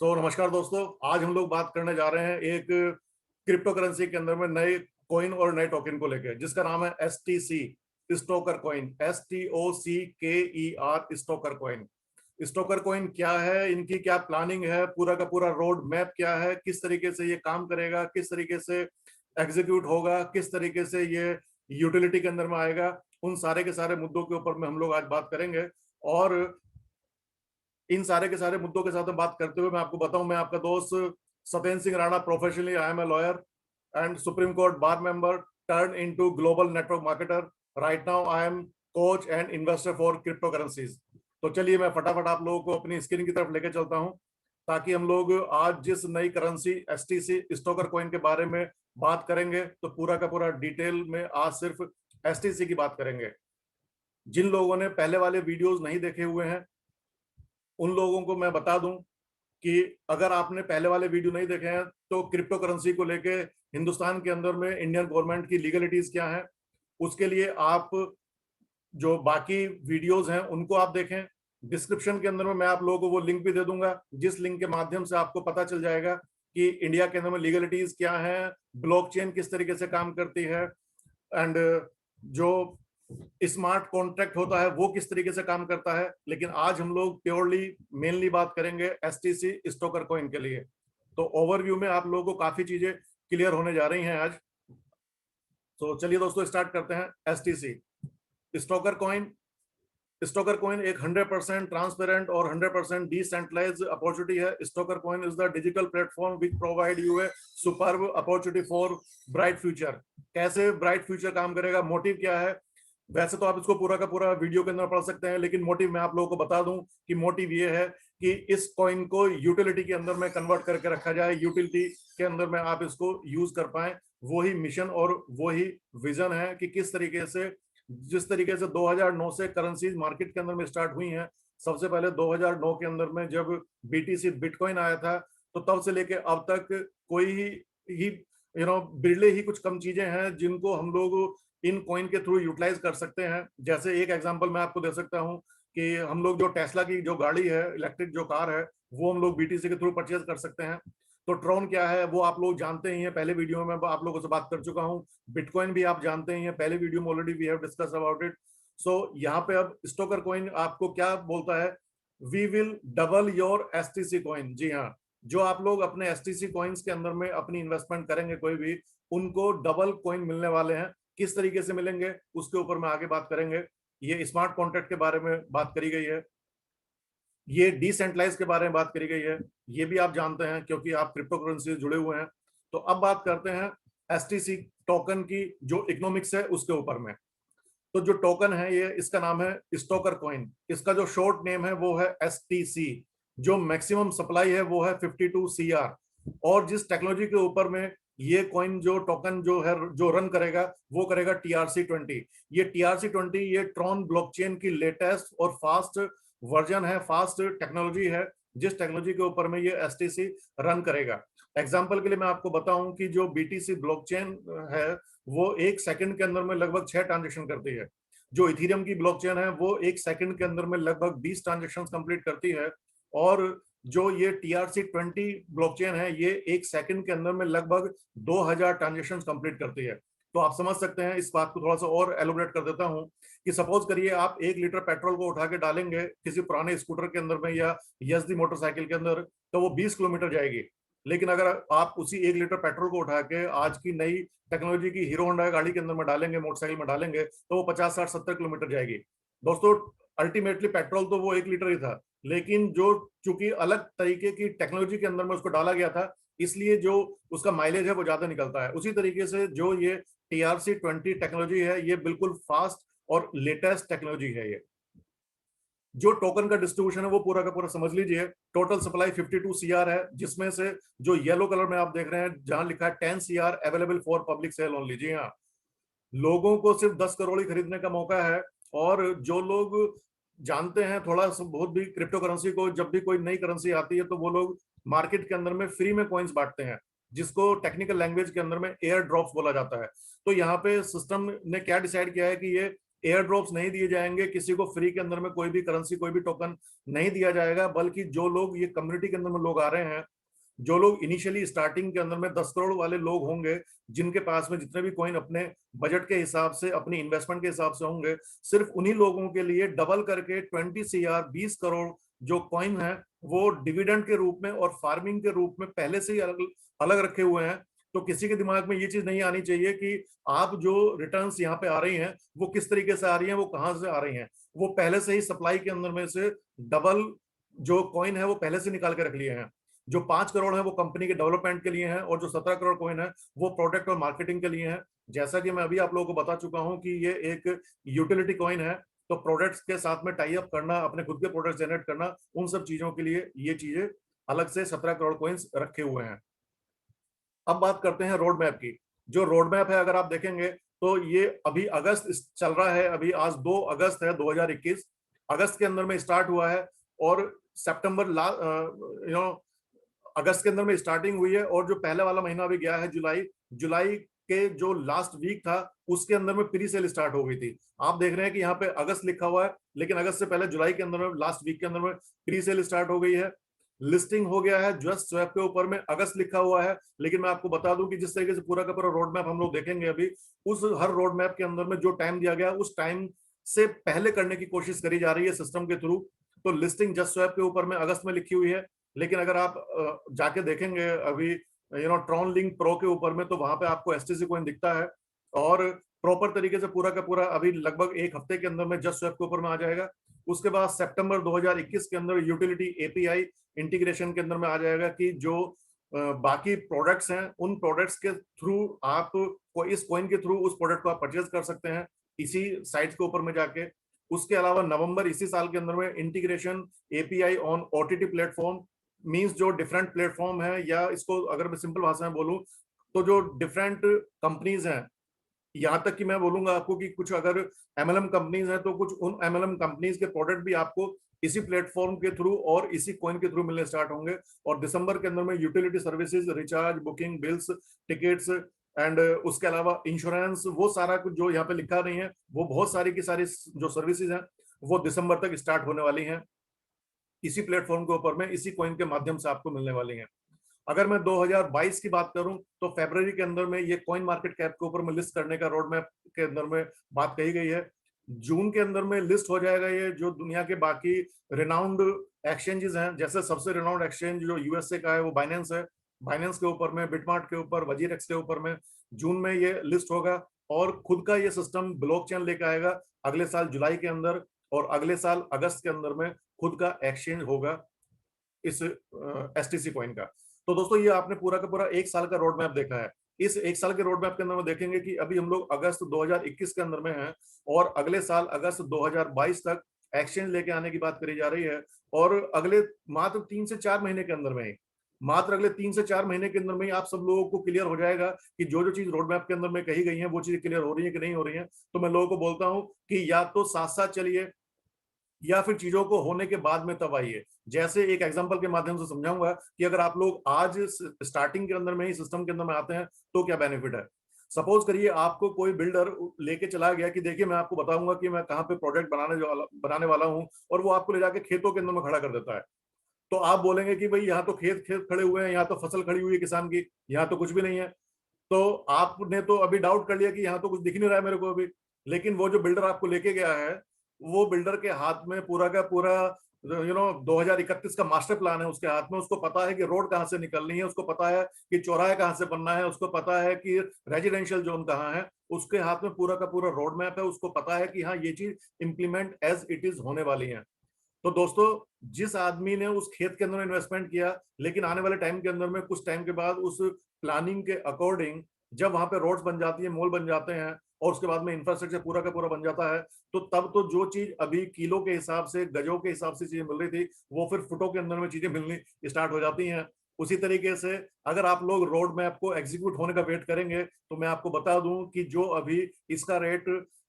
नमस्कार दोस्तों, आज हम लोग बात करने जा रहे हैं एक क्रिप्टो करेंसी के अंदर में नए कॉइन और नए टोकन को लेकर, जिसका नाम है STC Stoker coin. STOCKER Stoker coin. Stoker coin क्या है, इनकी क्या प्लानिंग है, पूरा का पूरा रोड मैप क्या है, किस तरीके से ये काम करेगा, किस तरीके से एग्जीक्यूट होगा, किस तरीके से ये यूटिलिटी के अंदर में आएगा, उन सारे के सारे मुद्दों के ऊपर में हम लोग आज बात करेंगे। और इन सारे के सारे मुद्दों के साथ में बात करते हुए मैं आपको बताऊं, मैं आपका दोस्त Satyendra Singh Rana. Professionally I am a lawyer and Supreme Court bar member turn into global network marketer. Right now I am coach and investor for crypto currencies. तो चलिए मैं फटाफट आप लोगों को अपनी स्क्रीन की तरफ लेके चलता हूं, ताकि हम लोग आज जिस नई करेंसी STC स्टोकर कॉइन के बारे में बात करेंगे, तो पूरा का पूरा डिटेल में आज सिर्फ STC की बात करेंगे। जिन लोगों ने पहले वाले वीडियोस नहीं देखे हुए हैं, उन लोगों को मैं बता दूं कि अगर आपने पहले वाले वीडियो नहीं देखे हैं, तो क्रिप्टो करेंसी को लेके हिंदुस्तान के अंदर में इंडियन गवर्नमेंट की लीगलिटीज क्या है, उसके लिए आप जो बाकी वीडियोस हैं उनको आप देखें। डिस्क्रिप्शन के अंदर में मैं आप लोगों को वो लिंक भी दे दूंगा, जिस लिंक के माध्यम से आपको पता चल जाएगा कि इंडिया के अंदर में लीगलिटीज क्या है, ब्लॉकचेन किस तरीके से काम करती है, एंड जो स्मार्ट कॉन्ट्रैक्ट होता है वो किस तरीके से काम करता है। लेकिन आज हम लोग प्योरली मेनली बात करेंगे STC स्टोकर कॉइन के लिए। तो ओवरव्यू में आप लोगों को काफी चीजें क्लियर होने जा रही हैं आज। तो चलिए दोस्तों स्टार्ट करते हैं। STC Stoker coin. Stoker coin एक 100% ट्रांसपेरेंट और 100% डिसेंट्रलाइज्ड अपॉर्चुनिटी है। Stoker coin is the digital platform which provide U A superb opportunity for bright future. कैसे ब्राइट फ्यूचर काम करेगा, मोटिव क्या है? वैसे तो आप इसको पूरा का पूरा वीडियो के अंदर पढ़ सकते हैं, लेकिन मोटिव मैं आप लोगों को बता दूं कि मोटिव ये है कि इस कॉइन को यूटिलिटी के अंदर में कन्वर्ट करके रखा जाए, यूटिलिटी के अंदर में आप इसको यूज कर पाए। वही मिशन और वही विजन है कि किस तरीके से, जिस तरीके से 2009 से करेंसीज मार्केट के अंदर में स्टार्ट हुई हैं। सबसे पहले 2009 के अंदर में जब BTC बिटकॉइन आया था, तो तब से लेके अब तक कोई ही बिरले ही कुछ कम चीजें हैं जिनको हम लोग इन कॉइन के थ्रू यूटिलाइज कर सकते हैं। जैसे एक एग्जांपल मैं आपको दे सकता हूं कि हम लोग जो टेस्ला की जो गाड़ी है, इलेक्ट्रिक जो कार है, वो हम लोग BTC के थ्रू परचेज कर सकते हैं। तो ट्रॉन क्या है वो आप लोग जानते ही हैं, पहले वीडियो में आप लोगों से बात कर चुका हूं। बिटकॉइन भी आप जानते ही हैं, पहले वीडियो में already we have discuss about it. So यहाँ पे अब स्टोकर कॉइन आपको क्या बोलता है, we will double your STC coin. जी हाँ, जो आप लोग अपने STC कॉइन्स के अंदर में अपनी इन्वेस्टमेंट करेंगे कोई भी, उनको डबल कॉइन मिलने वाले हैं। किस तरीके से मिलेंगे उसके ऊपर मैं आगे बात करेंगे। ये स्मार्ट कॉन्ट्रैक्ट के बारे में बात करी गई है, ये डिसेंट्रलाइज के बारे में बात करी गई है, ये भी आप जानते हैं क्योंकि आप क्रिप्टो करेंसी से जुड़े हुए हैं। तो अब बात करते हैं STC टोकन की जो इकोनॉमिक्स है उसके ऊपर में। तो जो टोकन है ये, इसका नाम है स्टोकर कॉइन। इसका जो शॉर्ट नेम है वो है STC। जो मैक्सिमम सप्लाई है वो है 52 CR। और जिस टेक्नोलॉजी के ऊपर में ये कॉइन जो टोकन जो है जो रन करेगा, वो करेगा TRC20। ये TRC20 ये ट्रॉन ब्लॉकचेन की लेटेस्ट और फास्ट वर्जन है, फास्ट टेक्नोलॉजी है, जिस टेक्नोलॉजी के ऊपर में ये STC रन करेगा। एग्जाम्पल के लिए मैं आपको बताऊं कि जो BTC ब्लॉकचेन है वो 1 सेकंड के अंदर में लगभग 6 ट्रांजेक्शन करती है। जो इथेरियम की ब्लॉकचेन है वो 1 सेकंड के अंदर में लगभग 20 ट्रांजेक्शन कंप्लीट करती है। और जो ये TRC20 ब्लॉकचेन है ये 1 सेकंड के अंदर में लगभग 2000 ट्रांजेक्शन कंप्लीट करती है। तो आप समझ सकते हैं, इस बात को थोड़ा सा और एलोबरेट कर देता हूं कि सपोज करिए आप 1 लीटर पेट्रोल को उठा के डालेंगे किसी पुराने स्कूटर के अंदर में या यज़दी मोटरसाइकिल के अंदर, तो वो 20 किलोमीटर जाएगी। लेकिन अगर आप उसी 1 लीटर पेट्रोल को उठा के आज की नई टेक्नोलॉजी की हीरो होंडा गाड़ी के अंदर में डालेंगे, मोटरसाइकिल में डालेंगे, तो वो 50, 60, 70 किलोमीटर जाएगी। दोस्तों अल्टीमेटली पेट्रोल तो वो 1 लीटर ही था, लेकिन जो चूंकि अलग तरीके की टेक्नोलॉजी के अंदर में उसको डाला गया था, इसलिए जो उसका माइलेज है वो ज्यादा निकलता है। उसी तरीके से जो ये TRC20 टेक्नोलॉजी है ये बिल्कुल फास्ट और लेटेस्ट टेक्नोलॉजी है। ये जो टोकन का डिस्ट्रीब्यूशन है वो पूरा का पूरा समझ लीजिए। टोटल सप्लाई 52 CR है, जिसमें से जो येलो कलर में आप देख रहे हैं जहां लिखा है 10 CR available for public sale only. जी हाँ, लोगों को सिर्फ 10 करोड़ ही खरीदने का मौका है। और जो लोग जानते हैं थोड़ा सा बहुत भी क्रिप्टो करेंसी को, जब भी कोई नई करेंसी आती है तो वो लोग मार्केट के अंदर में फ्री में कॉइन्स बांटते हैं, जिसको टेक्निकल लैंग्वेज के अंदर में एयर ड्रॉप्स बोला जाता है। तो यहाँ पे सिस्टम ने क्या डिसाइड किया है कि ये एयर ड्रॉप्स नहीं दिए जाएंगे, किसी को फ्री के अंदर में कोई भी करेंसी, कोई भी टोकन नहीं दिया जाएगा, बल्कि जो लोग ये कम्युनिटी के अंदर में लोग आ रहे हैं, जो लोग इनिशियली स्टार्टिंग के अंदर में 10 करोड़ वाले लोग होंगे, जिनके पास में जितने भी कॉइन अपने बजट के हिसाब से, अपनी इन्वेस्टमेंट के हिसाब से होंगे, सिर्फ उन्हीं लोगों के लिए डबल करके 20 CR 20 करोड़ जो कॉइन है वो डिविडेंड के रूप में और फार्मिंग के रूप में पहले से ही अलग अलग रखे हुए हैं। तो किसी के दिमाग में ये चीज नहीं आनी चाहिए कि आप जो रिटर्न्स यहाँ पे आ रही हैं वो किस तरीके से आ रही हैं, वो कहाँ से आ रही हैं। वो पहले से ही सप्लाई के अंदर में से डबल जो कॉइन है वो पहले से निकाल के रख लिए हैं। जो 5 करोड़ है वो कंपनी के डेवलपमेंट के लिए है, और जो 17 करोड़ कॉइन है वो प्रोडक्ट और मार्केटिंग के लिए है। जैसा कि मैं अभी आप लोगों को बता चुका हूं कि ये एक यूटिलिटी कॉइन है, तो प्रोडक्ट्स के साथ में टाई अप करना, अपने खुद के प्रोडक्ट जनरेट करना, उन सब चीजों के लिए ये चीजें अलग से 17 करोड़ कॉइन्स रखे हुए हैं। अब बात करते हैं रोड मैप की। जो रोड मैप है अगर आप देखेंगे तो ये अभी अगस्त चल रहा है, अभी आज 2 अगस्त है 2021। अगस्त के अंदर में स्टार्ट हुआ है और सितंबर अगस्त के अंदर में स्टार्टिंग हुई है, और जो पहले वाला महीना अभी गया है जुलाई, जुलाई के जो लास्ट वीक था उसके अंदर में प्री सेल स्टार्ट हो गई थी। आप देख रहे हैं कि यहाँ पे अगस्त लिखा हुआ है, लेकिन अगस्त से पहले जुलाई के अंदर में लास्ट वीक के अंदर में प्री सेल स्टार्ट हो गई है। लिस्टिंग हो गया है जस्ट स्वैप के ऊपर में, अगस्त लिखा हुआ है, लेकिन मैं आपको बता दूं कि जिस तरीके से पूरा का पूरा रोड मैप हम लोग देखेंगे अभी, उस हर रोड मैप के अंदर में जो टाइम दिया गया उस टाइम से पहले करने की कोशिश करी जा रही है सिस्टम के थ्रू। तो लिस्टिंग जस्ट स्वैप के ऊपर में अगस्त में लिखी हुई है, लेकिन अगर आप जाके देखेंगे अभी ट्रॉन लिंक प्रो के ऊपर में, तो वहां पे आपको एसटीसी कॉइन दिखता है, और प्रॉपर तरीके से पूरा का पूरा अभी लगभग एक हफ्ते के अंदर में जस्ट स्वैप के ऊपर में आ जाएगा। उसके बाद सितंबर 2021 के अंदर यूटिलिटी एपीआई इंटीग्रेशन के अंदर में आ जाएगा कि जो बाकी प्रोडक्ट्स हैं उन प्रोडक्ट्स के थ्रू आप इस कॉइन के थ्रू उस प्रोडक्ट को आप परचेज कर सकते हैं इसी साइट के ऊपर में जाके। उसके अलावा नवंबर इसी साल के अंदर में integration API on OTT platform, means जो डिफरेंट प्लेटफॉर्म है, या इसको अगर मैं सिंपल भाषा में बोलूं तो जो डिफरेंट कंपनीज हैं, यहां तक कि मैं बोलूंगा आपको कि कुछ अगर एमएलएम कंपनीज हैं तो कुछ उन एमएलएम कंपनीज के प्रोडक्ट भी आपको इसी प्लेटफॉर्म के थ्रू और इसी कॉइन के थ्रू मिलने स्टार्ट होंगे। और दिसंबर के अंदर में utility services, recharge, booking, bills, tickets and उसके अलावा इंश्योरेंस, वो सारा कुछ जो यहाँ पे लिखा नहीं है, वो बहुत सारी की सारी जो सर्विसेज हैं वो दिसंबर तक स्टार्ट होने वाली हैं इसी प्लेटफॉर्म के ऊपर में, इसी कॉइन के माध्यम से आपको मिलने वाली हैं। अगर मैं 2022 की बात करूं तो फरवरी के अंदर में ये कॉइन मार्केट कैप के ऊपर में लिस्ट करने का रोड मैप के अंदर में बात कही गई है। जून के अंदर में लिस्ट हो जाएगा ये, जो दुनिया के बाकी रिनाउंड एक्सचेंजेस हैं, जैसे सबसे रिनाउंड एक्सचेंज जो यूएसए का है वो बाइनेंस है, बाइनेंस के ऊपर में, बिटमार्ट के ऊपर, वजीर एक्स के ऊपर में जून में ये लिस्ट होगा। और खुद का ये सिस्टम ब्लॉकचेन लेकर आएगा अगले साल जुलाई के अंदर, और अगले साल अगस्त के अंदर में खुद का एक्सचेंज होगा इस एसटीसी कॉइन का। तो दोस्तों ये आपने पूरा का पूरा एक साल का रोड मैप देखा है। इस एक साल के रोड मैप के अंदर में देखेंगे कि अभी हम लोग अगस्त 2021 के अंदर में हैं, और अगले साल अगस्त 2022 तक एक्सचेंज लेके आने की बात करी जा रही है। और अगले मात्र 3 से 4 महीने के अंदर में ही, मात्र अगले 3 से 4 महीने के अंदर में ही आप सब लोगों को क्लियर हो जाएगा कि जो जो चीज रोड मैप के अंदर में कही गई है वो चीज क्लियर हो रही है कि नहीं हो रही है। तो मैं लोगों को बोलता हूं कि या तो साथ साथ चलिए, या फिर चीजों को होने के बाद में तब आइए। जैसे एक एग्जांपल के माध्यम से समझाऊंगा कि अगर आप लोग आज स्टार्टिंग के अंदर में ही सिस्टम के अंदर में आते हैं तो क्या बेनिफिट है। सपोज करिए आपको कोई बिल्डर लेके चला गया कि देखिए मैं आपको बताऊंगा कि मैं कहाँ पे प्रोजेक्ट बनाने वाला हूँ, और वो आपको ले जाके खेतों के अंदर में खड़ा कर देता है। तो आप बोलेंगे कि भाई यहाँ तो खेत खेत खड़े हुए हैं, यहाँ तो फसल खड़ी हुई है किसान की, यहाँ तो कुछ भी नहीं है। तो आपने तो अभी डाउट कर लिया कि यहाँ तो कुछ दिख नहीं रहा है मेरे को अभी। लेकिन वो जो बिल्डर आपको लेके गया है, वो बिल्डर के हाथ में पूरा का पूरा 2031 का मास्टर प्लान है उसके हाथ में। उसको पता है कि रोड कहाँ से निकलनी है, उसको पता है कि चौराहे कहाँ से बनना है, उसको पता है कि रेजिडेंशियल जोन कहाँ है। उसके हाथ में पूरा का पूरा रोड मैप है, उसको पता है कि हाँ ये चीज इंप्लीमेंट एज इट इज होने वाली है। तो दोस्तों जिस आदमी ने उस खेत के अंदर इन्वेस्टमेंट किया, लेकिन आने वाले टाइम के अंदर में कुछ टाइम के बाद उस प्लानिंग के अकॉर्डिंग जब वहां पे रोड्स बन जाती है, मॉल बन जाते हैं, और उसके बाद में इंफ्रास्ट्रक्चर पूरा का पूरा बन जाता है, तो तब तो जो चीज अभी किलो के हिसाब से, गजों के हिसाब से चीजें मिल रही थी, वो फिर फुटों के अंदर में चीजें मिलनी स्टार्ट हो जाती हैं। उसी तरीके से अगर आप लोग रोड मैप को एग्जीक्यूट होने का वेट करेंगे, तो मैं आपको बता दूं कि जो अभी इसका रेट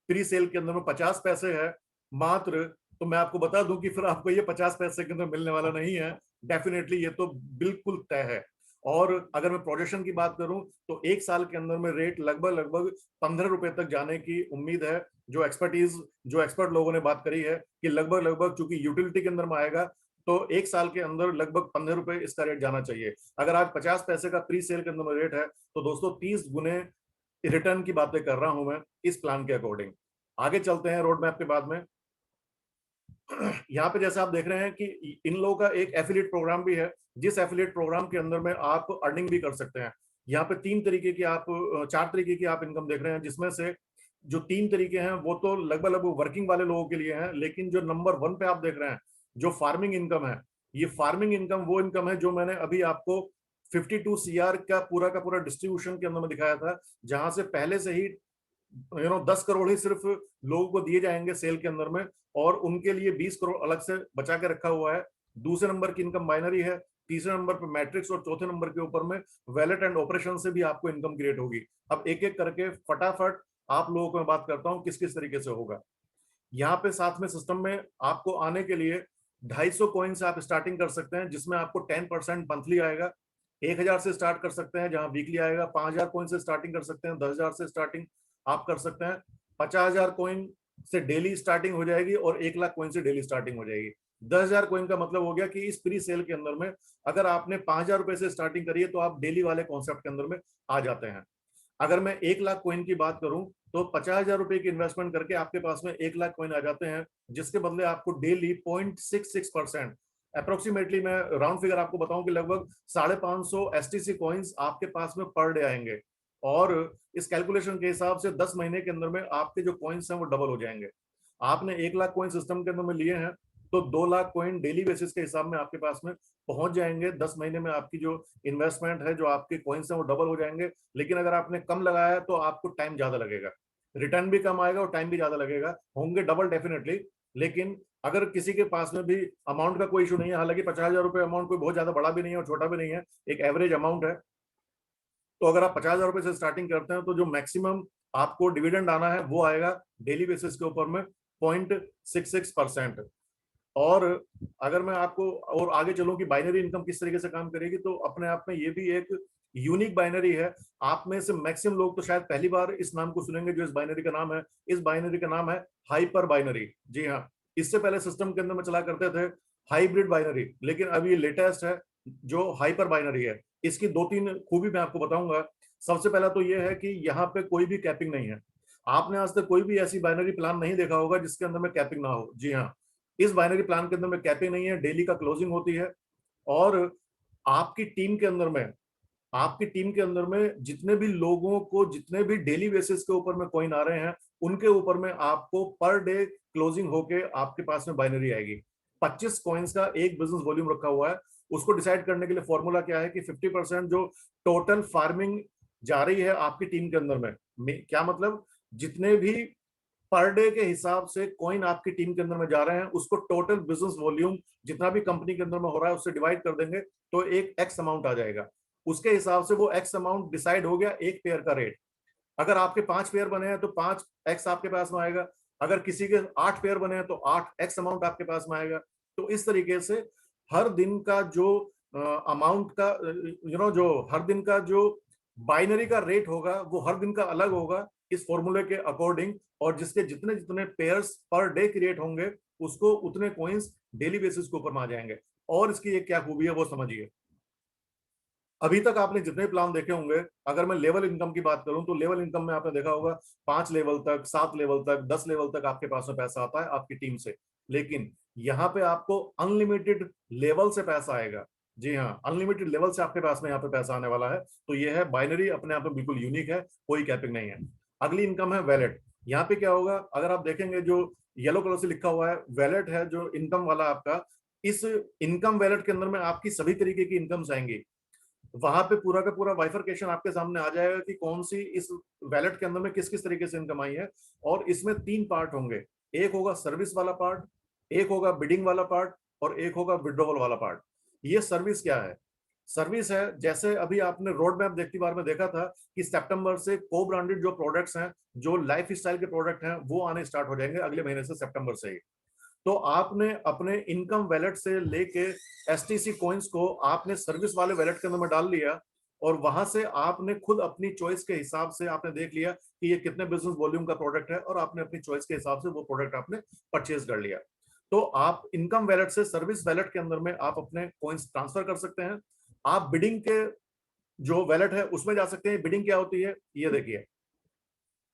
प्री सेल के अंदर में 50 पैसे है मात्र, तो मैं आपको बता दूं कि फिर आपको ये 50 पैसे के अंदर मिलने वाला नहीं है। डेफिनेटली ये तो बिल्कुल तय है। और अगर मैं प्रोजेक्शन की बात करूं तो एक साल के अंदर में रेट लगभग लगभग 15 रुपए तक जाने की उम्मीद है। जो एक्सपर्ट लोगों ने बात करी है कि लगभग लगभग, चूंकि यूटिलिटी के अंदर में आएगा, तो एक साल के अंदर लगभग 15 रुपए इसका रेट जाना चाहिए। अगर आज 50 पैसे का प्री सेल के अंदर में रेट है, तो दोस्तों 30 गुने रिटर्न की बातें कर रहा हूं मैं इस प्लान के अकॉर्डिंग। आगे चलते हैं रोड मैप के बाद में। यहाँ पे जैसे आप देख रहे हैं कि इन लोगों का एक एफिलिएट प्रोग्राम भी है, जिस एफिलिएट प्रोग्राम के अंदर में आप अर्निंग भी कर सकते हैं। यहाँ पे चार तरीके की आप इनकम देख रहे हैं, जिसमें से जो 3 तरीके हैं वो तो लगभग लगभग वर्किंग वाले लोगों के लिए हैं, लेकिन जो नंबर 1 पे आप देख रहे हैं, जो फार्मिंग इनकम है, ये फार्मिंग इनकम वो इनकम है जो मैंने अभी आपको 52 सीआर का पूरा डिस्ट्रीब्यूशन के अंदर में दिखाया था, जहां से पहले से ही 10 करोड़ ही सिर्फ लोगों को दिए जाएंगे सेल के अंदर में, और उनके लिए 20 करोड़ अलग से बचा के रखा हुआ है। दूसरे नंबर की इनकम बाइनरी है, तीसरे नंबर पे मैट्रिक्स, और चौथे नंबर के ऊपर में वैलेट एंड ऑपरेशन से भी आपको इनकम क्रिएट होगी। अब एक एक करके फटाफट आप लोगों को मैं बात करता हूं किस किस तरीके से होगा। यहाँ पे साथ में सिस्टम में आपको आने के लिए 250 कॉइन से आप स्टार्टिंग कर सकते हैं, जिसमें आपको 10% मंथली आएगा। 1000 से स्टार्ट कर सकते हैं जहां वीकली आएगा। 5000 कॉइन से स्टार्टिंग कर सकते हैं, 10,000 से स्टार्टिंग आप कर सकते हैं। 50,000 कॉइन से डेली स्टार्टिंग हो जाएगी, और 1 लाख कॉइन से डेली स्टार्टिंग हो जाएगी। 10,000 कॉइन का मतलब हो गया कि इस प्री सेल के अंदर में अगर आपने 5,000 रुपए से स्टार्टिंग करी है, तो आप डेली वाले कॉन्सेप्ट के अंदर में आ जाते हैं। अगर मैं 1 लाख कॉइन की बात करूं, तो 50,000 रुपए की इन्वेस्टमेंट करके आपके पास में 1 लाख कॉइन आ जाते हैं, जिसके बदले आपको डेली 0.66%, अप्रोक्सीमेटली मैं राउंड फिगर आपको बताऊं कि लगभग 550 एसटीसी कॉइन्स आपके पास में पर डे आएंगे। और इस कैलकुलेशन के हिसाब से 10 महीने के अंदर में आपके जो कॉइन्स हैं वो डबल हो जाएंगे। आपने 1 लाख कॉइन सिस्टम के अंदर में लिए हैं, तो 2 लाख कॉइन डेली बेसिस के हिसाब में आपके पास में पहुंच जाएंगे। 10 महीने में आपकी जो इन्वेस्टमेंट है, जो आपके कॉइन्स हैं, वो डबल हो जाएंगे। लेकिन अगर आपने कम लगाया है तो आपको टाइम ज्यादा लगेगा, रिटर्न भी कम आएगा और टाइम भी ज्यादा लगेगा। होंगे डबल डेफिनेटली, लेकिन अगर किसी के पास में भी अमाउंट का कोई इशू नहीं है, हालांकि 50,000 रुपए अमाउंट कोई बहुत ज्यादा बड़ा भी नहीं है और छोटा भी नहीं है, एक एवरेज अमाउंट है। तो अगर आप 50,000 रुपए से स्टार्टिंग करते हैं, तो जो मैक्सिमम आपको डिविडेंड आना है वो आएगा डेली बेसिस के ऊपर में 0.66%। और अगर मैं आपको और आगे चलूं कि बाइनरी इनकम किस तरीके से काम करेगी, तो अपने आप में ये भी एक यूनिक बाइनरी है। आप में से मैक्सिमम लोग तो शायद पहली बार इस नाम को सुनेंगे, जो इस बाइनरी का नाम है। इस बाइनरी का नाम है हाइपर बाइनरी। जी हाँ, इससे पहले सिस्टम के अंदर में चला करते थे हाइब्रिड बाइनरी, लेकिन अब ये लेटेस्ट है जो हाइपर बाइनरी है। इसकी 2-3 खूबी मैं आपको बताऊंगा। सबसे पहला तो ये है कि यहाँ पे कोई भी कैपिंग नहीं है। आपने आज तक कोई भी ऐसी बाइनरी प्लान नहीं देखा होगा जिसके अंदर में कैपिंग ना हो। जी हाँ, इस बाइनरी प्लान के अंदर में कैपिंग नहीं है, डेली का क्लोजिंग होती है। और आपकी टीम के अंदर में आपकी टीम के अंदर में जितने भी लोगों को, जितने भी डेली बेसिस के ऊपर में कॉइन आ रहे हैं, उनके ऊपर में आपको पर डे क्लोजिंग होके आपके पास में बाइनरी आएगी। 25 कॉइन्स का एक बिजनेस वॉल्यूम रखा हुआ है। उसको डिसाइड करने के लिए फॉर्मूला क्या है कि 50% जो टोटल फार्मिंग जा रही है आपकी टीम के अंदर में क्या मतलब, जितने भी पर डे के हिसाब से कॉइन आपकी टीम के अंदर में जा रहे हैं, उसको टोटल बिजनेस वॉल्यूम जितना भी कंपनी के अंदर में हो रहा है उससे डिवाइड कर देंगे, तो एक एक्स अमाउंट आ जाएगा। उसके हिसाब से वो एक्स अमाउंट डिसाइड हो गया एक पेयर का रेट। अगर आपके 5 पेयर बने हैं तो 5x आपके पास में आएगा। अगर किसी के 8 पेयर बने हैं तो 8x अमाउंट आपके पास में आएगा। तो इस तरीके से हर दिन का जो अमाउंट का जो हर दिन का जो बाइनरी का रेट होगा वो हर दिन का अलग होगा इस फॉर्मूले के अकॉर्डिंग। और जिसके जितने जितने पेयर्स पर डे क्रिएट होंगे, उसको उतने कॉइन्स डेली बेसिस के ऊपर में आ जाएंगे। और इसकी एक क्या खूबी है वो समझिए। अभी तक आपने जितने प्लान देखे होंगे, अगर मैं लेवल इनकम की बात करूं, तो लेवल इनकम में आपने देखा होगा 5 लेवल तक, 7 लेवल तक, 10 लेवल तक आपके पास में पैसा आता है आपकी टीम से। लेकिन यहाँ पे आपको अनलिमिटेड लेवल से पैसा आएगा। जी हाँ, अनलिमिटेड लेवल से आपके पास में यहाँ पे पैसा आने वाला है। तो ये है बाइनरी, अपने आप में बिल्कुल यूनिक है, कोई कैपिंग नहीं है। अगली इनकम है वैलेट। यहाँ पे क्या होगा, अगर आप देखेंगे जो येलो कलर से लिखा हुआ है वैलेट है, जो इनकम वाला आपका, इस इनकम वैलेट के अंदर में आपकी सभी तरीके की इनकम्स आएंगी। वहां पे पूरा का पूरा बाइफरकेशन आपके सामने आ जाएगा कि कौन सी इस वैलेट के अंदर में किस किस तरीके से इनकम आई है। और इसमें 3 पार्ट होंगे, एक होगा सर्विस वाला पार्ट, एक होगा बिडिंग वाला पार्ट, और एक होगा विड्रॉवल वाला पार्ट। ये सर्विस क्या है? सर्विस है, जैसे अभी आपने रोड मैप देखती बार में देखा था कि सितंबर से को ब्रांडेड जो प्रोडक्ट्स हैं, जो लाइफ स्टाइल के प्रोडक्ट हैं, वो आने स्टार्ट हो जाएंगे अगले महीने से, सितंबर से ही। तो आपने अपने इनकम वैलेट से लेके एसटीसी कॉइन्स को आपने सर्विस वाले वैलेट के अंदर में डाल लिया, और वहां से आपने खुद अपनी चॉइस के हिसाब से आपने देख लिया कि ये कितने बिजनेस वॉल्यूम का प्रोडक्ट है, और आपने अपनी चॉइस के हिसाब से वो प्रोडक्ट आपने परचेज कर लिया। तो आप इनकम वैलेट से सर्विस वैलेट के अंदर में आप अपने कॉइन्स ट्रांसफर कर सकते हैं। आप बिडिंग के जो वैलेट है उसमें जा सकते हैं। बिडिंग क्या होती है ये देखिए,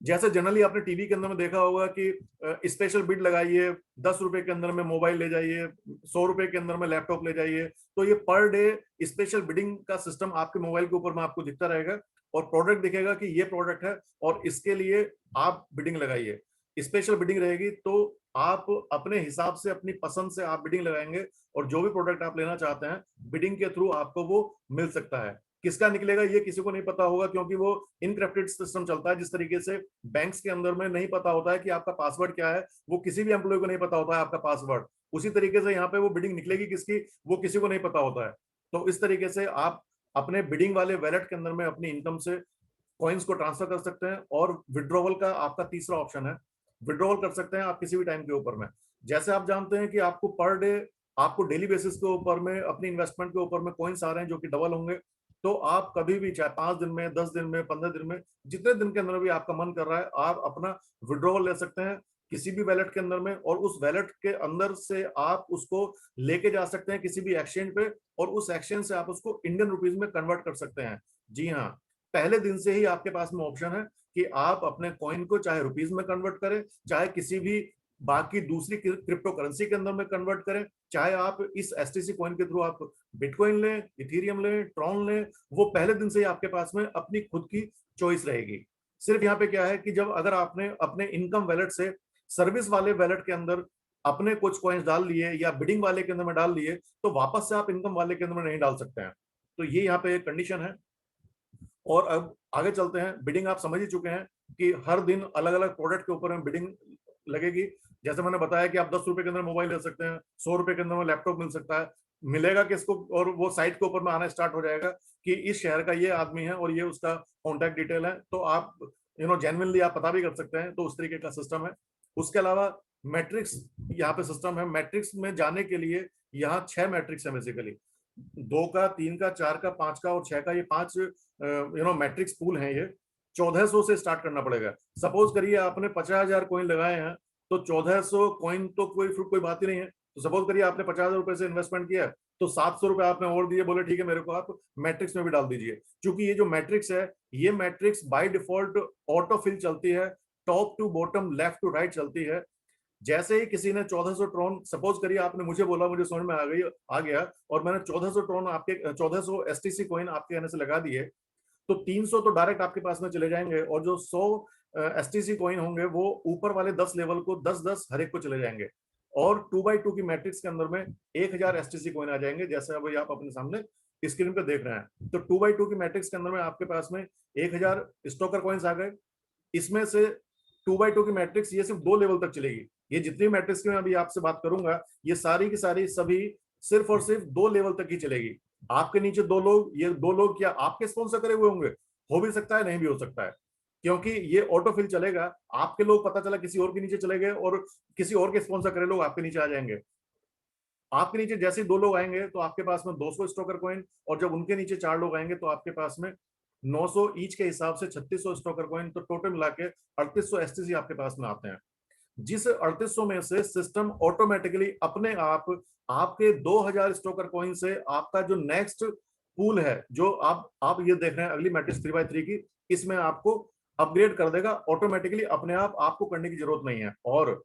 जैसे जनरली आपने टीवी के अंदर में देखा होगा कि स्पेशल बिड लगाइए, 10 रुपए के अंदर में मोबाइल ले जाइए, 100 रुपए के अंदर में लैपटॉप ले जाइए। तो ये पर डे स्पेशल बिडिंग का सिस्टम आपके मोबाइल के ऊपर में आपको दिखता रहेगा, और प्रोडक्ट दिखेगा कि ये प्रोडक्ट है और इसके लिए आप बिडिंग लगाइए। स्पेशल बिडिंग रहेगी, तो आप अपने हिसाब से अपनी पसंद से आप बिडिंग लगाएंगे, और जो भी प्रोडक्ट आप लेना चाहते हैं बिडिंग के थ्रू आपको वो मिल सकता है। किसका निकलेगा ये किसी को नहीं पता होगा, क्योंकि वो इनक्रिप्टेड सिस्टम चलता है। जिस तरीके से बैंक्स के अंदर में नहीं पता होता है कि आपका पासवर्ड क्या है, वो किसी भी एम्प्लॉय को नहीं पता होता है आपका पासवर्ड, उसी तरीके से यहाँ पे वो बिडिंग निकलेगी किसकी, वो किसी को नहीं पता होता है। तो इस तरीके से आप अपने बिडिंग वाले वैलेट के अंदर में अपनी इनकम से कॉइन्स को ट्रांसफर कर सकते हैं। और विड्रॉवल का आपका तीसरा ऑप्शन है, विड्रॉवल कर सकते हैं आप किसी भी टाइम के ऊपर में। जैसे आप जानते हैं कि आपको पर डे, आपको डेली बेसिस के ऊपर में अपनी इन्वेस्टमेंट के ऊपर में कॉइन्स आ रहे हैं जो कि डबल होंगे। तो आप कभी भी, चाहे 5 दिन में, 10 दिन में, 15 दिन में, जितने दिन के अंदर भी आपका मन कर रहा है, आप अपना विड्रॉवल ले सकते हैं किसी भी वैलेट के अंदर में, और उस वैलेट के अंदर से आप उसको लेके जा सकते हैं किसी भी एक्सचेंज पे, और उस एक्सचेंज से आप उसको इंडियन रुपीज में कन्वर्ट कर सकते हैं। जी हाँ, पहले दिन से ही आपके पास में ऑप्शन है कि आप अपने कॉइन को चाहे रुपीज में कन्वर्ट करें, चाहे किसी भी बाकी दूसरी क्रिप्टो करेंसी के अंदर में कन्वर्ट करें, चाहे आप इस एसटीसी कॉइन के थ्रू आप बिटकॉइन लें, इथेरियम लें, ट्रॉन लें, वो पहले दिन से ही आपके पास में अपनी खुद की चॉइस रहेगी। सिर्फ यहाँ पे क्या है कि जब अगर आपने अपने इनकम वैलेट से सर्विस वाले वैलेट के अंदर अपने कुछ कॉइन्स डाल लिए या बिडिंग वाले के अंदर में डाल लिए, तो वापस से आप इनकम वाले के अंदर में नहीं डाल सकते हैं। तो ये यहाँ पे एक कंडीशन है। और अब आगे चलते हैं। बिडिंग आप समझ ही चुके हैं कि हर दिन अलग अलग प्रोडक्ट के ऊपर में बिडिंग लगेगी। जैसे मैंने बताया कि आप 10 रुपए के अंदर मोबाइल ले सकते हैं, 100 रुपए के अंदर में लैपटॉप मिल सकता है। मिलेगा किसको, और वो साइट के ऊपर में आना स्टार्ट हो जाएगा कि इस शहर का ये आदमी है और ये उसका कॉन्टैक्ट डिटेल है, तो आप जेन्युइनली आप पता भी कर सकते हैं। तो उस तरीके का सिस्टम है। उसके अलावा मैट्रिक्स यहाँ पे सिस्टम है। मैट्रिक्स में जाने के लिए यहाँ 6 मैट्रिक्स है बेसिकली, 2 का, 3 का, 4 का, 5 का और 6 का। ये 5 मैट्रिक्स पूल हैं। ये 1400 से स्टार्ट करना पड़ेगा। सपोज करिए आपने 50,000 कॉइन लगाए हैं, तो 1400 कॉइन तो कोई बात ही नहीं है। तो सपोज करिए आपने 50,000 रुपए से इन्वेस्टमेंट किया, तो 700 रुपए आपने और दिए, बोले ठीक है मेरे को आप मैट्रिक्स में भी डाल दीजिए। क्योंकि ये जो मैट्रिक्स है, ये matrix by default auto fill चलती है, top to bottom, left to right चलती है। जैसे ही किसी ने 1400 ट्रॉन, सपोज करिए आपने मुझे बोला, मुझे समझ में आ गया, और मैंने 1400 ट्रॉन आपके 1400 एसटीसी कॉइन आपके कहने से लगा दिए, तो 300 तो डायरेक्ट आपके पास में चले जाएंगे, और जो 100 एसटीसी कॉइन होंगे वो ऊपर वाले 10 लेवल को 10-10 हर एक को चले जाएंगे। और 2x2 की मैट्रिक्स के अंदर में 1000 एसटीसी कॉइन आ जाएंगे, जैसे अभी आप अपने सामने स्क्रीन पे देख रहे हैं। तो 2x2 की मैट्रिक्स के अंदर में आपके पास में 1000 स्टोकर कॉइन्स आ गए। इसमें से 2x2 की मैट्रिक्स ये सिर्फ 2 लेवल तक चलेगी। ये जितनी मैट्रिक्स की मैं अभी आपसे बात करूंगा, ये सारी की सारी सभी सिर्फ और सिर्फ 2 लेवल तक ही चलेगी। आपके नीचे 2 लोग, ये 2 लोग क्या आपके स्पॉन्सर करे हुए होंगे? हो भी सकता है, नहीं भी हो सकता है, क्योंकि ये ऑटो फिल चलेगा। आपके लोग पता चला किसी और के नीचे चले गए, और किसी और के स्पॉन्सर करे लोग आपके नीचे आ जाएंगे। आपके नीचे जैसे ही 2 लोग आएंगे तो आपके पास में 200 स्टोकर कॉइन, और जब उनके नीचे 4 लोग आएंगे तो आपके पास में 900 ईच के हिसाब से 3600 स्टोकर कॉइन। तो टोटल मिला के 3800 एसटीसी आपके पास में आते हैं। जिस 3800 में से सिस्टम ऑटोमेटिकली अपने आप आपके 2000 स्टोकर कॉइन से आपका जो नेक्स्ट पूल है, जो आप ये देख रहे हैं अगली मैट्रिक्स 3x3 की, इसमें आपको अपग्रेड कर देगा ऑटोमेटिकली अपने आप, आपको करने की जरूरत नहीं है। और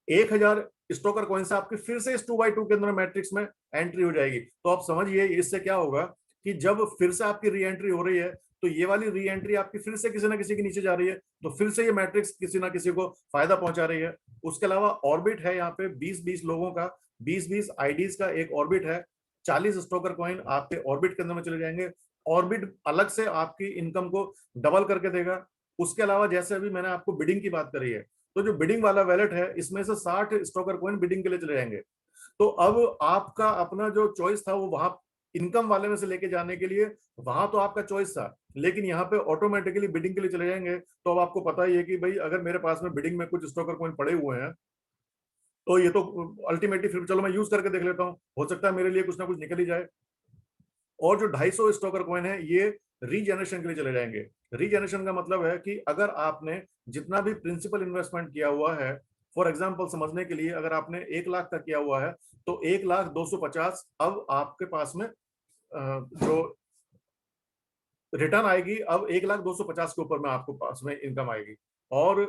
1000 स्टोकर कॉइन से आपकी फिर से इस 2x2 के अंदर मैट्रिक्स में एंट्री हो जाएगी। तो आप समझिए इससे क्या होगा कि जब फिर से आपकी री एंट्री हो रही है, तो ये वाली री एंट्री आपकी फिर से किसी ना किसी के नीचे जा रही है, तो फिर से ये मैट्रिक्स किसी ना किसी को फायदा पहुंचा रही है। उसके अलावा ऑर्बिट है यहाँ पे 20-20 लोगों का, 20-20 आईडीज का एक ऑर्बिट है। 40 स्टोकर कॉइन आपके ऑर्बिट के अंदर में चले जाएंगे। ऑर्बिट अलग से आपकी इनकम को डबल करके देगा। उसके अलावा जैसे अभी मैंने आपको बिडिंग की बात करी है, तो जो बिडिंग वाला वैलेट है, इसमें से 60 स्टोकर कॉइन बिडिंग के लिए चले जाएंगे। तो अब आपका अपना जो चॉइस था वो वहां इनकम वाले में से लेके जाने के लिए, वहां तो आपका चॉइस था, लेकिन यहाँ पे ऑटोमेटिकली बिडिंग के लिए चले जाएंगे। तो अब आपको पता ही है कि भाई अगर मेरे पास में बिडिंग में कुछ स्टोकर कॉइन पड़े हुए हैं, तो ये तो अल्टीमेटली फिर चलो मैं यूज करके देख लेता हूँ, हो सकता है मेरे लिए कुछ ना कुछ निकल ही जाए। और जो 250 स्टोकर कॉइन है ये रीजनरेशन के लिए चले जाएंगे। रीजनरेशन का मतलब है कि अगर आपने जितना भी प्रिंसिपल इन्वेस्टमेंट किया हुआ है, फॉर एग्जांपल समझने के लिए, अगर आपने 1 लाख का किया हुआ है तो 1,250,000 अब आपके पास में जो रिटर्न आएगी, अब 1,250,000 के ऊपर में आपको पास में इनकम आएगी। और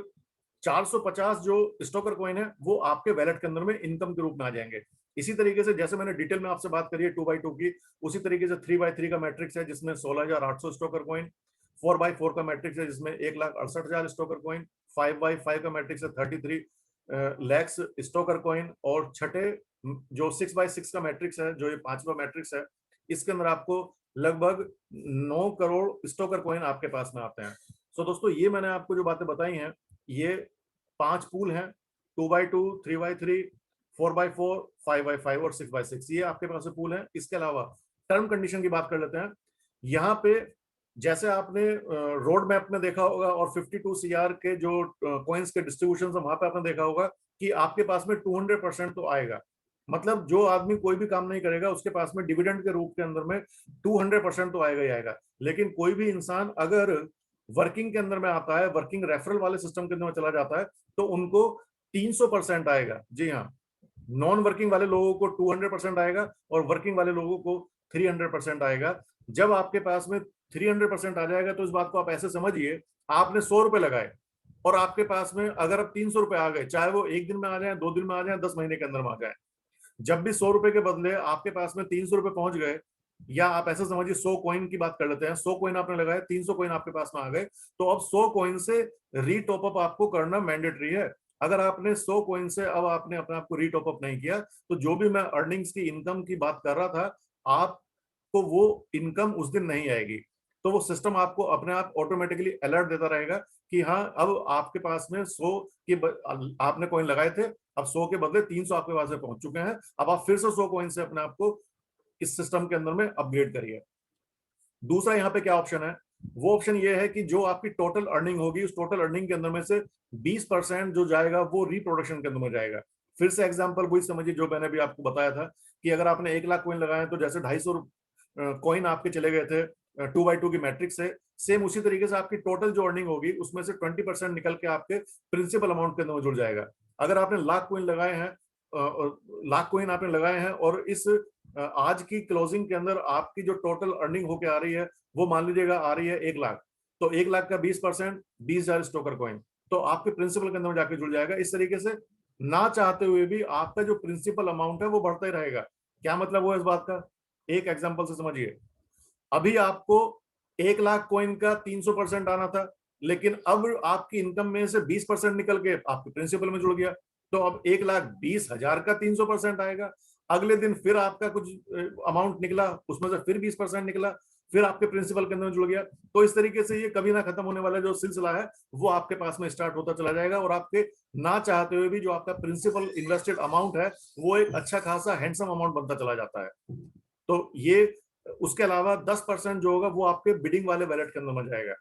450 जो स्टोकर कॉइन है वो आपके वैलेट के अंदर में इनकम के रूप में आ जाएंगे। इसी तरीके से जैसे मैंने डिटेल में आपसे बात करी है 2x2 की, उसी तरीके से 3x3 का मैट्रिक्स है जिसमें 16,800 स्टोकर कॉइन, 4x4 का मैट्रिक्स है जिसमें 1,68,000 स्टोकर कॉइन, 5x5 का मैट्रिक्स है 33 लैक्स स्टोकर कॉइन, और छठे जो 6x6 का मैट्रिक्स है, जो ये पांचवा मैट्रिक्स है, इसके अंदर आपको लगभग 9 करोड़ स्टोकर कॉइन आपके पास में आते हैं। सो दोस्तों ये मैंने आपको जो बातें बताई हैं, ये 5 पूल हैं, 2x2, 3x3, 4x4, 5x5 और 6x6, ये आपके पास में पूल है। इसके अलावा टर्म कंडीशन की बात कर लेते हैं। यहाँ पे जैसे आपने रोड मैप में देखा होगा और 52 सीआर के जो कॉइन्स के डिस्ट्रीब्यूशन वहां पे आपने देखा होगा कि आपके पास में 200% तो आएगा। मतलब जो आदमी कोई भी काम नहीं करेगा उसके पास में डिविडेंड के रूप के अंदर में 200% तो आएगा ही आएगा। लेकिन कोई भी इंसान अगर वर्किंग के अंदर में आता है, वर्किंग रेफरल वाले सिस्टम के अंदर में चला जाता है, तो उनको 300% आएगा। जी हाँ, नॉन वर्किंग वाले लोगों को 200% आएगा और वर्किंग वाले लोगों को 300% आएगा। जब आपके पास में 300% आ जाएगा तो इस बात को आप ऐसे समझिए, आपने 100 रुपए लगाए और आपके पास में अगर अब 300 रुपए आ गए, चाहे वो एक दिन में आ जाए, 2 दिन में आ जाए, 10 महीने के अंदर में आ जाए, जब भी 100 रुपए के बदले आपके पास में 300 रुपए पहुंच गए, या आप ऐसा समझिए 100 कॉइन की बात कर लेते हैं, 100 कॉइन आपने लगाए, 300 कॉइन आपके पास में आ गए, तो अब 100 कॉइन से रीटॉप अप आपको करना मैंडेटरी है। अगर आपने 100 कॉइन से अब आपने अपने आप को रीटॉप अप नहीं किया, तो जो भी मैं अर्निंग्स की इनकम की बात कर रहा था, आपको वो इनकम उस दिन नहीं आएगी। तो वो सिस्टम आपको अपने आप ऑटोमेटिकली अलर्ट देता रहेगा कि हाँ अब आपके पास में 100 की आपने कॉइन लगाए थे, अब 100 के बदले 300 आपके पास में पहुंच चुके हैं, अब आप फिर से 100 कॉइन से अपने आप को इस सिस्टम के अंदर में अपग्रेड करिए। दूसरा यहाँ पे क्या ऑप्शन है, वो ऑप्शन ये है कि जो आपकी टोटल अर्निंग होगी उस टोटल अर्निंग के अंदर में से 20% जो जाएगा वो रिप्रोडक्शन के अंदर में जाएगा। फिर से एग्जांपल वही समझिए जो मैंने भी आपको बताया था कि अगर आपने 1 लाख कॉइन लगाए तो जैसे 250 कॉइन आपके चले गए थे 2x2 की मैट्रिक्स से, सेम उसी तरीके से आपकी टोटल जो अर्निंग होगी उसमें से 20% निकल के आपके प्रिंसिपल अमाउंट के अंदर में जुड़ जाएगा। अगर आपने लाख कॉइन लगाए हैं, लाख कॉइन आपने लगाए हैं और इस आज की क्लोजिंग के अंदर आपकी जो टोटल अर्निंग होके आ रही है वो मान लीजिएगा आ रही है 1 लाख, तो 1 लाख का 20% 20,000 स्टोकर कॉइन, तो आपके प्रिंसिपल के अंदर जाके जुड़ जाएगा। इस तरीके से ना चाहते हुए भी आपका जो प्रिंसिपल अमाउंट है वो बढ़ता ही रहेगा। क्या मतलब हुआ इस बात का, एक एग्जांपल से समझिए। अभी आपको 1 लाख कॉइन का 300% आना था, लेकिन अब आपकी इनकम में से 20% निकल के आपके प्रिंसिपल में जुड़ गया, तो अब 1,20,000 का 300% आएगा। अगले दिन फिर आपका कुछ अमाउंट निकला, उसमें से फिर 20% निकला, फिर आपके प्रिंसिपल के अंदर जुड़ गया। तो इस तरीके से ये कभी ना खत्म होने वाला जो सिलसिला है वो आपके पास में स्टार्ट होता चला जाएगा, और आपके ना चाहते हुए भी जो आपका प्रिंसिपल इन्वेस्टेड अमाउंट है वो एक अच्छा खासा हैंडसम अमाउंट बनता चला जाता है। तो ये उसके अलावा 10% जो होगा वो आपके बिडिंग वाले वैलेट के अंदर में जाएगा।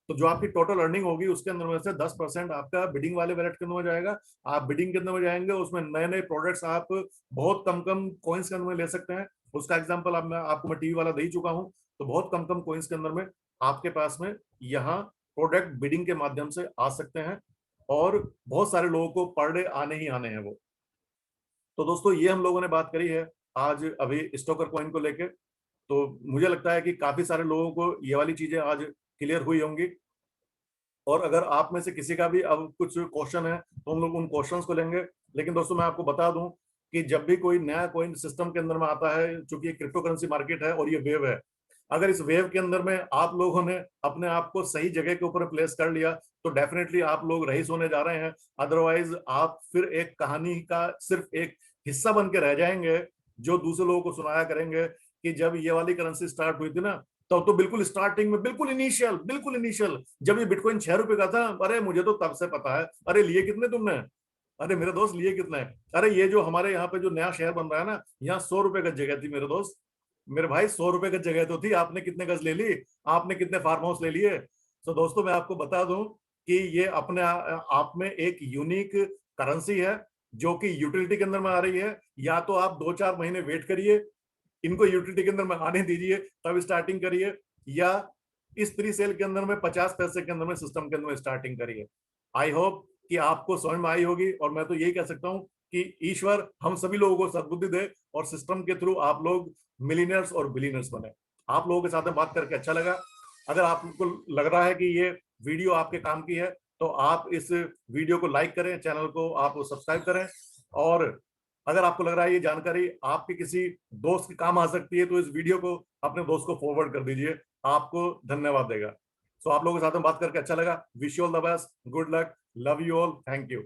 तो जो आपकी टोटल अर्निंग होगी उसके अंदर में से 10% आपका बिडिंग वाले वैलेट के अंदर में जाएगा। आप बिडिंग के अंदर में जाएंगे, उसमें नए नए प्रोडक्ट्स आप बहुत कम कम कॉइन्स के अंदर में ले सकते हैं। उसका एग्जांपल अब मैं आपको टीवी वाला दे ही चुका हूं। तो बहुत कम कम कॉइन्स के अंदर में आपके पास में यहाँ प्रोडक्ट बिडिंग के माध्यम से आ सकते हैं, और बहुत सारे लोगों को पर डे आने ही आने हैं वो। तो दोस्तों ये हम लोगों ने बात करी है आज अभी स्टोकर कॉइन को लेके। तो मुझे लगता है कि काफी सारे लोगों को ये वाली चीजें आज क्लियर हुई होंगी। और अगर आप में से किसी का भी अब कुछ क्वेश्चन है तो हम लोग उन क्वेश्चंस को लेंगे। लेकिन दोस्तों मैं आपको बता दूं कि जब भी कोई नया कॉइन सिस्टम के अंदर में आता है, चूंकि क्रिप्टो करेंसी मार्केट है और ये वेव है, अगर इस वेव के अंदर में आप लोगों ने अपने आप को सही जगह के ऊपर प्लेस कर लिया तो डेफिनेटली आप लोग रईस होने जा रहे हैं। अदरवाइज आप फिर एक कहानी का सिर्फ एक हिस्सा बन के रह जाएंगे, जो दूसरे लोगों को सुनाया करेंगे कि जब ये वाली करेंसी स्टार्ट हुई थी ना, तो बिल्कुल स्टार्टिंग में बिल्कुल इनिशियल जब ये बिटकॉइन 6 रुपए का था, अरे मुझे तो तब से पता है। अरे लिए कितने तुमने, अरे मेरे दोस्त लिए कितने, अरे ये जो हमारे यहाँ पे जो नया शहर बन रहा है ना, यहाँ 100 रुपए का जगह थी मेरे दोस्त, मेरे भाई 100 रुपए की जगह तो थी, आपने कितने गज ले ली, आपने कितने फार्म हाउस ले लिए। तो दोस्तों मैं आपको बता दूं कि ये अपने आप में एक यूनिक करेंसी है, जो कि यूटिलिटी के अंदर में आ रही है, या तो आप 2-4 महीने वेट करिए, इनको यूटिलिटी के अंदर में आने दीजिए, तब स्टार्टिंग करिए, या इस प्री सेल के अंदर में 50 पैसे के अंदर में सिस्टम के अंदर में स्टार्टिंग करिए। आई होप कि आपको समझ में आई होगी, और मैं तो यही कह सकता हूं कि ईश्वर हम सभी लोगों को सद्बुद्धि दे और सिस्टम के थ्रू आप लोग मिलीनियर्स और बिलीनियर्स बने। आप लोगों के साथ में बात करके अच्छा लगा। अगर आपको लग रहा है कि ये वीडियो आपके काम की है, तो आप इस वीडियो को लाइक करें, चैनल को आप सब्सक्राइब करें, और अगर आपको लग रहा है ये जानकारी आपके किसी दोस्त के काम आ सकती है, तो इस वीडियो को अपने दोस्त को फॉरवर्ड कर दीजिए, आपको धन्यवाद देगा। सो आप लोगों के साथ में बात करके अच्छा लगा। Wish you all the best, good luck, love you all, thank you.